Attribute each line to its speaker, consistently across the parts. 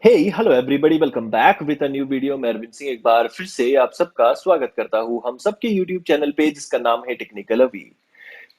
Speaker 1: Hey hello everybody, welcome back with a new video. मैं अरविंद सिंह एक बार फिर से आप सबका स्वागत करता हूं हम सबके यूट्यूब चैनल पे जिसका नाम है टेक्निकल अवी।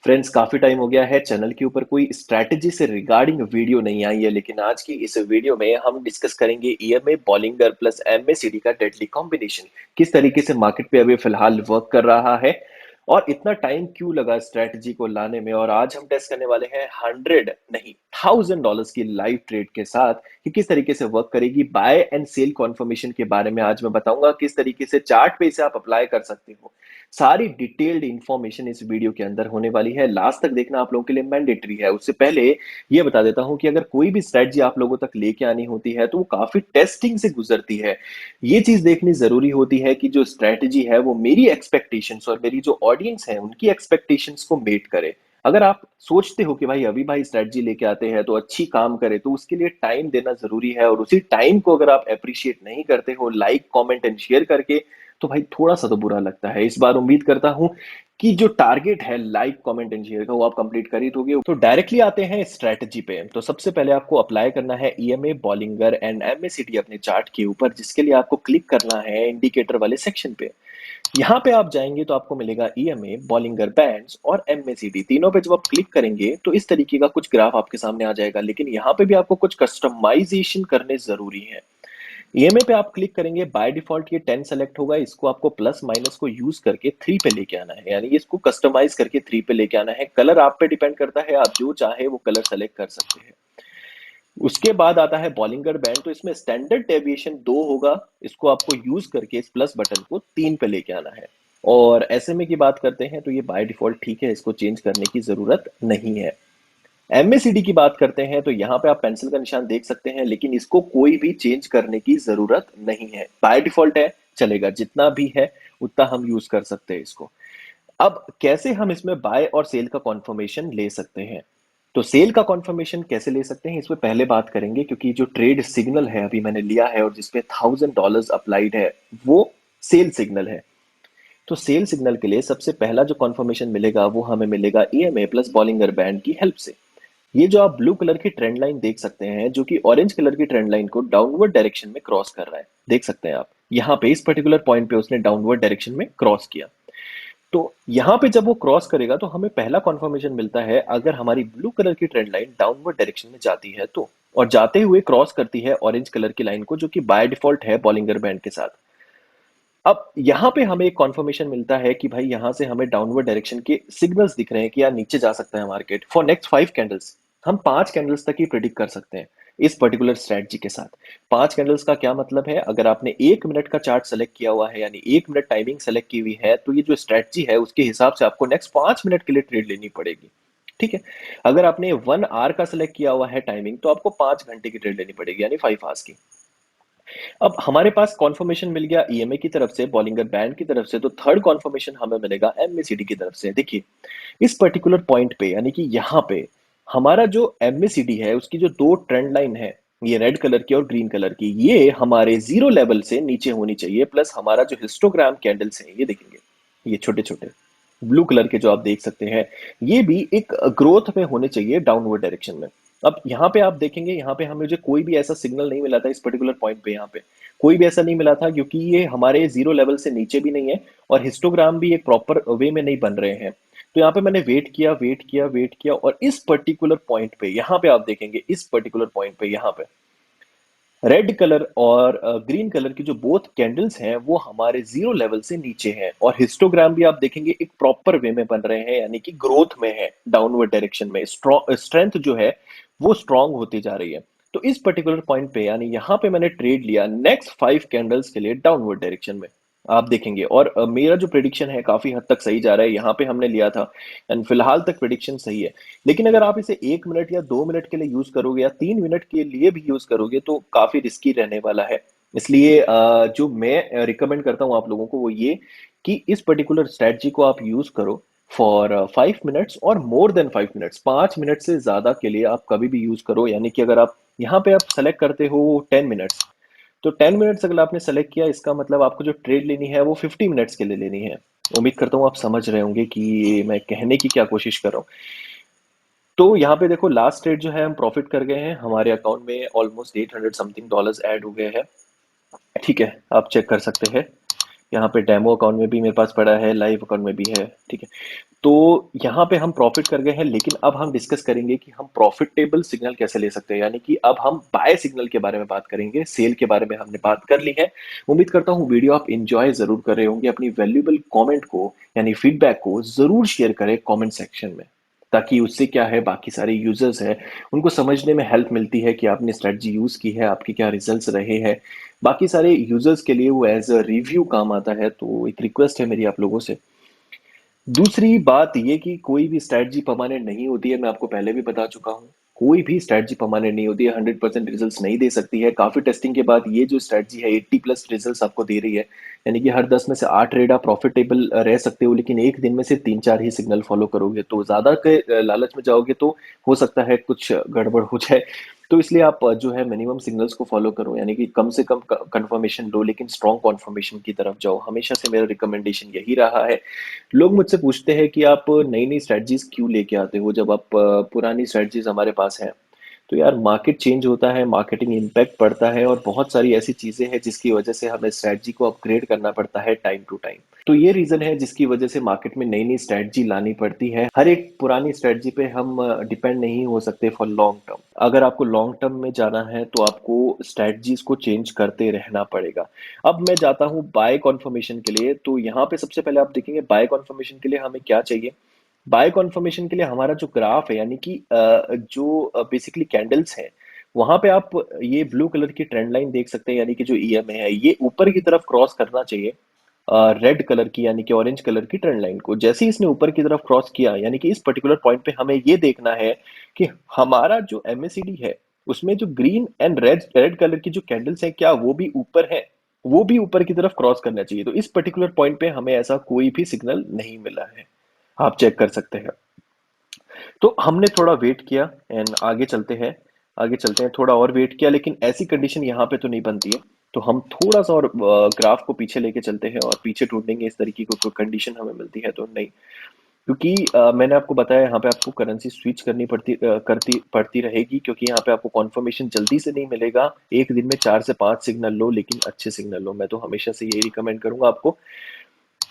Speaker 1: फ्रेंड्स, काफी टाइम हो गया है चैनल के ऊपर कोई स्ट्रैटेजी से रिगार्डिंग वीडियो नहीं आई है, लेकिन आज की इस वीडियो में हम डिस्कस करेंगे ईएमए बॉलिंगर प्लस एमएसीडी का डेडली कॉम्बिनेशन किस तरीके से मार्केट पे अभी फिलहाल वर्क कर रहा है और इतना टाइम क्यों लगा स्ट्रैटेजी को लाने में। और आज हम टेस्ट करने वाले हैं 100 नहीं 1000 डॉलर्स की लाइव ट्रेड के साथ कि किस तरीके से वर्क करेगी। बाय एंड सेल कॉन्फर्मेशन के बारे में आज मैं बताऊंगा, किस तरीके से चार्ट पे इसे आप अप्लाई कर सकते हो। सारी डिटेल्ड इंफॉर्मेशन इस वीडियो के अंदर होने वाली है, लास्ट तक देखना आप लोगों के लिए मैंडेटरी है। उससे पहले ये बता देता हूं कि अगर कोई भी स्ट्रेटजी आप लोगों तक लेके आनी होती है तो वो काफी टेस्टिंग से गुजरती है। ये चीज देखनी जरूरी होती है कि जो स्ट्रेटजी है वो मेरी एक्सपेक्टेशंस और मेरी जो ऑडियंस है उनकी एक्सपेक्टेशंस को मेट करे। अगर आप सोचते हो कि भाई अभी भाई स्ट्रेटजी लेके आते हैं तो अच्छी काम करे, तो उसके लिए टाइम देना जरूरी है। और उसी टाइम को अगर आप अप्रिशिएट नहीं करते हो लाइक कमेंट एंड शेयर करके, तो भाई थोड़ा सा तो बुरा लगता है। इस बार उम्मीद करता हूं कि जो टारगेट है लाइक कमेंट एंड शेयर का वो आप कंप्लीट कर ही दोगे। तो डायरेक्टली आते हैं स्ट्रेटजी पे। तो सबसे पहले आपको अप्लाई करना है ईएमए बॉलिंगर एंड एमएसीडी अपने चार्ट के ऊपर, जिसके लिए आपको क्लिक करना है इंडिकेटर वाले सेक्शन पे। यहाँ पे आप जाएंगे तो आपको मिलेगा ईएमए बॉलिंगर बैंड्स और एमएसीडी। तीनों पे जब आप क्लिक करेंगे तो इस तरीके का कुछ ग्राफ आपके सामने आ जाएगा, लेकिन यहाँ पे भी आपको कुछ कस्टमाइजेशन करने जरूरी है। ईएमए पे आप क्लिक करेंगे, बाय डिफॉल्ट ये 10 सेलेक्ट होगा। इसको आपको प्लस माइनस को यूज करके 3 पे लेके आना है, यानी इसको कस्टमाइज करके 3 पे लेके आना है। कलर आप पे डिपेंड करता है, आप जो चाहे वो कलर सेलेक्ट कर सकते हैं। उसके बाद आता है बॉलिंगर बैंड। तो इसमें स्टैंडर्ड डेविएशन 2 होगा, इसको आपको यूज करके इस प्लस बटन को 3 पे लेके आना है। और एसएमए की बात करते हैं तो ये बाय डिफॉल्ट ठीक है, इसको चेंज करने की जरूरत नहीं है। एमएसीडी की बात करते हैं तो यहाँ पे आप पेंसिल का निशान देख सकते हैं, लेकिन इसको कोई भी चेंज करने की जरूरत नहीं है, बाय डिफॉल्ट है, चलेगा। जितना भी है उतना हम यूज कर सकते हैं इसको। अब कैसे हम इसमें बाय और सेल का कॉन्फर्मेशन ले सकते हैं। तो सेल का कॉन्फर्मेशन कैसे ले सकते हैं इसमें पहले बात करेंगे, क्योंकि जो ट्रेड सिग्नल है अभी मैंने लिया है और जिसपे 1000 डॉलर्स अप्लाइड है वो सेल सिग्नल है। तो सेल सिग्नल के लिए सबसे पहला जो कॉन्फर्मेशन मिलेगा वो हमें मिलेगा ईएमए प्लस बॉलिंगर बैंड की हेल्प से। ये जो आप ब्लू कलर की ट्रेंड लाइन देख सकते हैं, जो कि ऑरेंज कलर की ट्रेंड लाइन को डाउनवर्ड डायरेक्शन में क्रॉस कर रहा है, देख सकते हैं आप। यहाँ पे इस पर्टिकुलर पॉइंट पे उसने डाउनवर्ड डायरेक्शन में क्रॉस किया। तो यहाँ पे जब वो क्रॉस करेगा तो हमें पहला कॉन्फर्मेशन मिलता है, अगर हमारी ब्लू कलर की ट्रेंड लाइन डाउनवर्ड डायरेक्शन में जाती है तो, और जाते हुए क्रॉस करती है ऑरेंज कलर की लाइन को जो कि बाय डिफॉल्ट है बॉलिंगर बैंड के साथ। अब यहाँ पे हमें एक कॉन्फर्मेशन मिलता है कि भाई यहाँ से हमें डाउनवर्ड डायरेक्शन के सिग्नल्स दिख रहे हैं कि यार नीचे जा सकता है मार्केट फॉर नेक्स्ट 5 कैंडल्स। हम 5 कैंडल्स तक ही प्रिडिक्ट कर सकते हैं इस पर्टिकुलर स्ट्रेटजी के साथ। 5 कैंडल्स का क्या मतलब है, अगर आपने 1 मिनट का चार्ट सेलेक्ट किया हुआ है, यानी 1 मिनट टाइमिंग सेलेक्ट की हुई है, तो ये जो स्ट्रेटजी है उसके हिसाब से आपको नेक्स्ट 5 मिनट के लिए ट्रेड लेनी पड़ेगी। ठीक है। अगर आपने 1 आवर का सेलेक्ट किया हुआ है टाइमिंग, तो आपको 5 घंटे की ट्रेड लेनी पड़ेगी, यानी 5 आवर्स की। अब हमारे पास कॉन्फर्मेशन मिल गया ईएमए की तरफ से, बॉलिंगर बैंड की तरफ से। तो थर्ड कॉन्फर्मेशन हमें मिलेगा एमएसीडी की तरफ से। देखिए, इस पर्टिकुलर पॉइंट पे, यानी कि यहाँ पे हमारा जो एमएसीडी है उसकी जो दो ट्रेंड लाइन है, ये रेड कलर की और ग्रीन कलर की, ये हमारे जीरो लेवल से नीचे होनी चाहिए। प्लस हमारा जो हिस्टोग्राम कैंडल्स है ये देखेंगे, ये छोटे छोटे ब्लू कलर के जो आप देख सकते हैं, ये भी एक ग्रोथ में होने चाहिए डाउनवर्ड डायरेक्शन में। अब यहाँ पे आप देखेंगे, यहाँ पे हमें मुझे कोई भी ऐसा सिग्नल नहीं मिला था इस पर्टिकुलर पॉइंट पे। यहाँ पे कोई भी ऐसा नहीं मिला था, क्योंकि ये हमारे जीरो लेवल से नीचे भी नहीं है और हिस्टोग्राम भी एक प्रॉपर वे में नहीं बन रहे हैं। तो यहाँ पे मैंने वेट किया वेट किया वेट किया, और इस पर्टिकुलर पॉइंट पे यहाँ पे आप देखेंगे, इस पर्टिकुलर पॉइंट पे यहाँ पे रेड कलर और ग्रीन कलर की जो बोथ कैंडल्स हैं वो हमारे जीरो लेवल से नीचे हैं, और हिस्टोग्राम भी आप देखेंगे एक प्रॉपर वे में बन रहे हैं, यानी कि ग्रोथ में है, डाउनवर्ड डायरेक्शन में। स्ट्रेंथ जो है वो स्ट्रांग होती जा रही है। तो इस पर्टिकुलर पॉइंट पे, यानी यहाँ पे मैंने ट्रेड लिया नेक्स्ट 5 कैंडल्स के लिए डाउनवर्ड डायरेक्शन में, आप देखेंगे। और मेरा जो प्रिडिक्शन है काफी हद तक सही जा रहा है, यहाँ पे हमने लिया था एंड फिलहाल तक प्रिडिक्शन सही है। लेकिन अगर आप इसे 1 मिनट या 2 मिनट के लिए यूज करोगे या 3 मिनट के लिए भी यूज करोगे तो काफी रिस्की रहने वाला है। इसलिए जो मैं रिकमेंड करता हूँ आप लोगों को वो ये, कि इस पर्टिकुलर स्ट्रेटजी को आप यूज करो फॉर 5 मिनट्स और मोर देन 5 मिनट्स। 5 मिनट से ज्यादा के लिए आप कभी भी यूज करो, यानी कि अगर आप यहाँ पे आप सेलेक्ट करते हो 10 मिनट्स, तो 10 मिनट्स अगर आपने सेलेक्ट किया, इसका मतलब आपको जो ट्रेड लेनी है वो 50 मिनट्स के लिए लेनी है। उम्मीद करता हूँ आप समझ रहे होंगे कि मैं कहने की क्या कोशिश कर रहा हूँ। तो यहाँ पे देखो लास्ट ट्रेड जो है हम प्रॉफिट कर गए हैं, हमारे अकाउंट में ऑलमोस्ट 800 समथिंग डॉलर्स ऐड हो गए हैं। ठीक है, आप चेक कर सकते हैं। यहाँ पे डेमो अकाउंट में भी मेरे पास पड़ा है, लाइव अकाउंट में भी है। ठीक है, तो यहाँ पे हम प्रॉफिट कर गए हैं, लेकिन अब हम डिस्कस करेंगे कि हम प्रॉफिटेबल सिग्नल कैसे ले सकते हैं, यानी कि अब हम बाय सिग्नल के बारे में बात करेंगे। सेल के बारे में हमने बात कर ली है। उम्मीद करता हूँ वीडियो आप इंजॉय जरूर कर रहे होंगे। अपनी वैल्यूएबल कमेंट को यानी फीडबैक को जरूर शेयर करें कमेंट सेक्शन में, ताकि उससे क्या है बाकी सारे यूजर्स हैं उनको समझने में हेल्प मिलती है कि आपने स्ट्रेटजी यूज की है, आपके क्या रिजल्ट्स रहे हैं। बाकी सारे यूजर्स के लिए वो एज अ रिव्यू काम आता है। तो एक रिक्वेस्ट है मेरी आप लोगों से। दूसरी बात ये कि कोई भी स्ट्रैटेजी परमानेंट नहीं होती है, मैं आपको पहले भी बता चुका हूँ। कोई भी स्ट्रैटेजी परमानेंट नहीं होती है, 100% रिजल्ट्स नहीं दे सकती है। काफी टेस्टिंग के बाद ये जो स्ट्रैटेजी है 80+ रिजल्ट्स आपको दे रही है, यानी कि हर 10 में से 8 ट्रेड आप प्रॉफिटेबल रह सकते हो, लेकिन एक दिन में से 3-4 ही सिग्नल फॉलो करोगे, तो ज्यादा के लालच में जाओगे तो हो सकता है कुछ गड़बड़ हो जाए। तो इसलिए आप जो है मिनिमम सिग्नल्स को फॉलो करो, यानी कि कम से कम कंफर्मेशन लो, लेकिन स्ट्रॉन्ग कंफर्मेशन की तरफ जाओ। हमेशा से मेरा रिकमेंडेशन यही रहा है। लोग मुझसे पूछते हैं कि आप नई नई स्ट्रेटजीज क्यों लेके आते हो जब आप पुरानी स्ट्रेटजीज हमारे पास हैं। तो यार मार्केट चेंज होता है, मार्केटिंग इम्पैक्ट पड़ता है, और बहुत सारी ऐसी चीजें हैं जिसकी वजह से हमें स्ट्रेटजी को अपग्रेड करना पड़ता है टाइम टू टाइम। तो ये रीजन है जिसकी वजह से मार्केट में नई नई स्ट्रेटजी लानी पड़ती है। हर एक पुरानी स्ट्रेटजी पे हम डिपेंड नहीं हो सकते फॉर लॉन्ग टर्म। अगर आपको लॉन्ग टर्म में जाना है तो आपको स्ट्रेटजीज को चेंज करते रहना पड़ेगा। अब मैं जाता हूँ बाय कॉन्फर्मेशन के लिए। तो यहाँ पे सबसे पहले आप देखेंगे बाय कॉन्फर्मेशन के लिए हमें क्या चाहिए। बाय कॉन्फर्मेशन के लिए हमारा जो ग्राफ है, यानी कि जो बेसिकली कैंडल्स है, वहां पे आप ये ब्लू कलर की ट्रेंड लाइन देख सकते हैं, यानी कि जो ईएमए है ये ऊपर की तरफ क्रॉस करना चाहिए रेड कलर की यानी कि ऑरेंज कलर की ट्रेंड लाइन को। जैसे ही इसने ऊपर की तरफ क्रॉस किया, यानी कि इस पर्टिकुलर पॉइंट पे हमें ये देखना है कि हमारा जो एमएसीडी है उसमें जो green and red red colour की जो कैंडल्स है क्या वो भी ऊपर है, वो भी ऊपर की तरफ क्रॉस करना चाहिए। तो इस पर्टिकुलर पॉइंट पे हमें ऐसा कोई भी सिग्नल नहीं मिला है, आप चेक कर सकते हैं। तो हमने थोड़ा वेट किया एंड आगे चलते हैं। आगे चलते हैं, थोड़ा और वेट किया, लेकिन ऐसी कंडीशन यहाँ पे तो नहीं बनती है। तो हम थोड़ा सा और ग्राफ को पीछे लेके चलते हैं और पीछे ढूंढेंगे इस तरीके की कोई कंडीशन हमें मिलती है तो नहीं। क्योंकि मैंने आपको बताया यहाँ पे आपको करेंसी स्विच करनी करती पड़ती रहेगी, क्योंकि यहाँ पे आपको कॉन्फर्मेशन जल्दी से नहीं मिलेगा। एक दिन में 4 से 5 सिग्नल लो, लेकिन अच्छे सिग्नल लो। मैं तो हमेशा से यही रिकमेंड करूंगा आपको।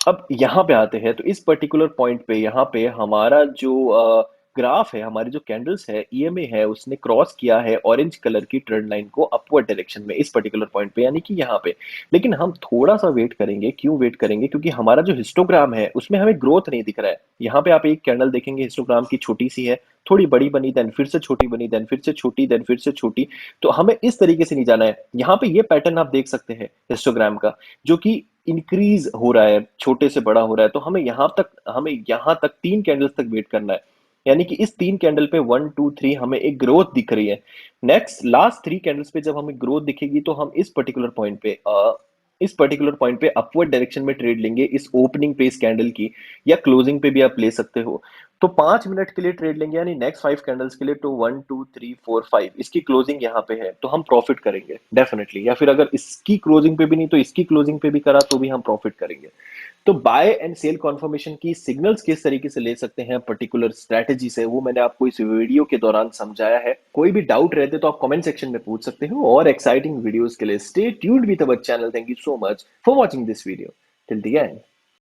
Speaker 1: अब यहाँ पे आते हैं, तो इस पर्टिकुलर पॉइंट पे यहाँ पे हमारा जो ग्राफ है, हमारी जो कैंडल्स है, ईएमए है, उसने क्रॉस किया है ऑरेंज कलर की ट्रेंड लाइन को अपवर्ड डायरेक्शन में इस पर्टिकुलर पॉइंट पे, यानी कि यहाँ पे। लेकिन हम थोड़ा सा वेट करेंगे। क्यों वेट करेंगे? क्योंकि हमारा जो हिस्टोग्राम है उसमें हमें ग्रोथ नहीं दिख रहा है। यहाँ पे आप एक कैंडल देखेंगे हिस्टोग्राम की, छोटी सी है, थोड़ी बड़ी बनी, देन फिर से छोटी बनी, देन फिर से छोटी, देन फिर से छोटी। तो हमें इस तरीके से नहीं जाना है। यहाँ पे ये पैटर्न आप देख सकते हैं हिस्टोग्राम का, जो कि इंक्रीज हो रहा है, छोटे से बड़ा हो रहा है। तो हमें यहाँ तक 3 कैंडल्स तक वेट करना है, यानी कि इस 3 कैंडल पे 1 2 3 हमें एक ग्रोथ दिख रही है। नेक्स्ट लास्ट 3 कैंडल्स पे जब हमें ग्रोथ दिखेगी तो हम इस पर्टिकुलर पॉइंट पे अपवर्ड डायरेक्शन में ट्रेड लेंगे, इस ओपनिंग पे इस कैंडल की, या क्लोजिंग पे भी आप ले सकते हो। तो 5 मिनट के लिए ट्रेड लेंगे, यानी नेक्स्ट 5 कैंडल्स के लिए। तो 1 2 3 4 5 इसकी क्लोजिंग यहाँ पे है, तो हम प्रॉफिट करेंगे डेफिनेटली। या फिर अगर इसकी क्लोजिंग पे भी नहीं तो इसकी क्लोजिंग पे भी करा तो भी हम प्रॉफिट करेंगे। तो बाय एंड सेल कॉन्फर्मेशन की सिग्नल्स किस तरीके से ले सकते हैं पर्टिकुलर स्ट्रैटेजी से, वो मैंने आपको इस वीडियो के दौरान समझाया है। कोई भी डाउट रहते तो आप कमेंट सेक्शन में पूछ सकते हो, और एक्साइटिंग वीडियोस के लिए stay tuned with our channel. Thank you so much for watching this video till the end.